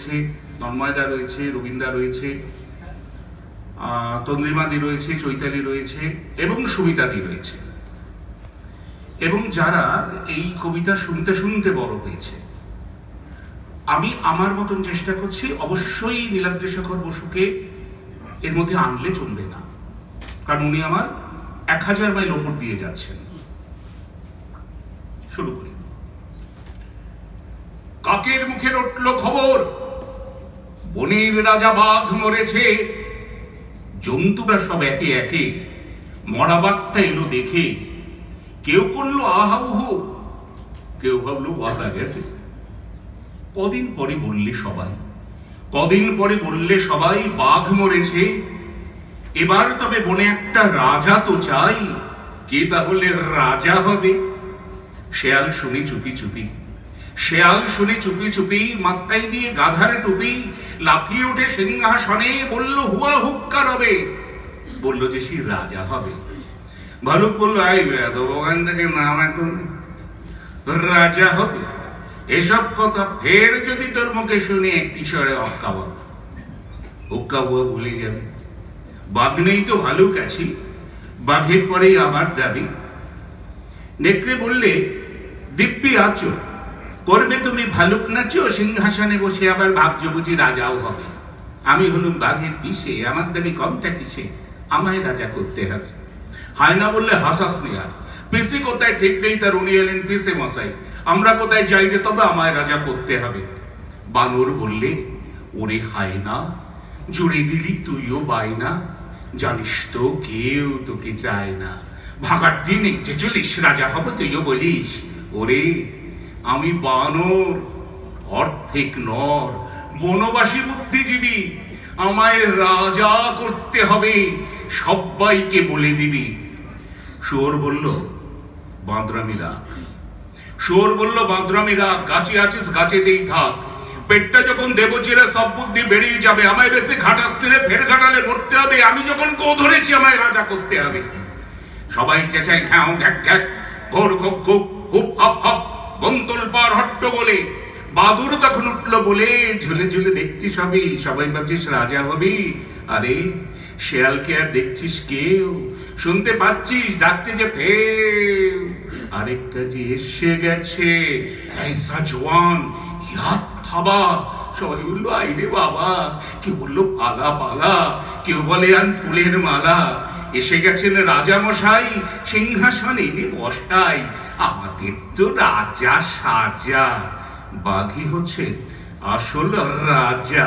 রয়েছে, তন্ময়দা রয়েছে, রবীন্দা রয়েছে, তন্দ্রিমাদি রয়েছে, চৈতালি রয়েছে এবং সুমিতাদি রয়েছে, এবং যারা এই কবিতা শুনতে শুনতে বড় হয়েছে। আমি আমার মতন চেষ্টা করছি, অবশ্যই নীলাদ্রি শেখর বসুকে এর মধ্যে আনলে চলবে না, কারণ উনি আমার 1000 মাইল ওপর দিয়ে যাচ্ছেন। শুরু করি। কাকের মুখে রটল খবর, বনের রাজা বাঘ মরেছে। জন্তুরা সব একে একে মরা বাঘটা এলো দেখে, কেউ করলো আহাউহু, কেউ ভাবলো বাঁচা গেছে। কদিন পরে বললে সবাই বাঘ মরেছে, এবার তবে বনে একটা রাজা তো চাই, কে তাহলে রাজা হবে? শেয়াল শুনে চুপি চুপি মাথায় দিয়ে গাধার টুপি, লাফিয়ে উঠে সিংহাসনে বলল হুয়া হুক্কা রবে, বলল যে সে রাজা হবে। ভালুক বলল আই ওখান থেকে নাম, এখন রাজা হবে এসব কথা ফের যদি তোর মুখে শুনে একটি স্বরে হুক্কা হুয়া ভুলে যাবে। বাঘ নেই তো ভালুক আছি, বাঘের পরেই আমার দাবি। নেকড়ে বললে দিব্যি আছো, করবে তুমি ভালুক নাচো, সিংহাসনে বসে আবার ভাবছো বুঝি রাজাও হবে। আমি হলুম বাঘের পিসে, আমার দাবি কমটা কিসে, আমায় রাজা করতে হবে। হায়না বললে হাসাস নি আর, পিসি কোথায় ঠিক নেই তার, উনি এলেন পিসে মশাই, আমরা কোথায় যাই রে, তবে আমায় রাজা করতে হবে। বানর বললে ওরে হায়না, জুড়ে দিলি তুইও বাইনা, জানিস তো কেউ তোকে চায় না, ভাগার দিন যে চলিস রাজা হব তুইও বলিস। ওরে আমি বানর, অর্ধেক নর, বনবাসী বুদ্ধিজীবী, আমায় রাজা করতে হবে, সবাইকে বলে দিবি। শুয়োর বলল বাঁদরামি রাখ, গাছে আছিস গাছেতেই থাক, পেটটা যখন দেব ছেড়ে সব বুদ্ধি বেরিয়ে যাবে, আমায় বেশি ঘাটাস দিলে ফের ঘাটালে মরতে হবে, আমি যখন গো ধরেছি আমায় রাজা করতে হবে। সবাই চেঁচায় ঘ্যাও ঘ্যাক ঘ্যাক, ঘোর ঘোক ঘোক, হুপ হাপ হাপ, বন্তল পার হট্ট বলে। বাদুর তখন উঠলো বলে ঝুলে ঝুলে দেখছিস সবই, সবাই ভাবছিস রাজা হবি। আরে শেয়ালকে আর দেখছিস কেউ, শুনতে পাচ্ছিস ডাকছে যে ফেউ, আরেকটা যে এসে গেছে, ऐसा জওয়ান ইয়াদ থাবা। সবাই বললো আইরে বাবা, কেউ বললো পালা পালা, কেউ বলে আন ফুলের মালা। এসে গেছেন রাজা মশাই, সিংহাসনে এনে বসাই, আমাদের তো রাজা সাজা। বাঘই হচ্ছে আসল রাজা।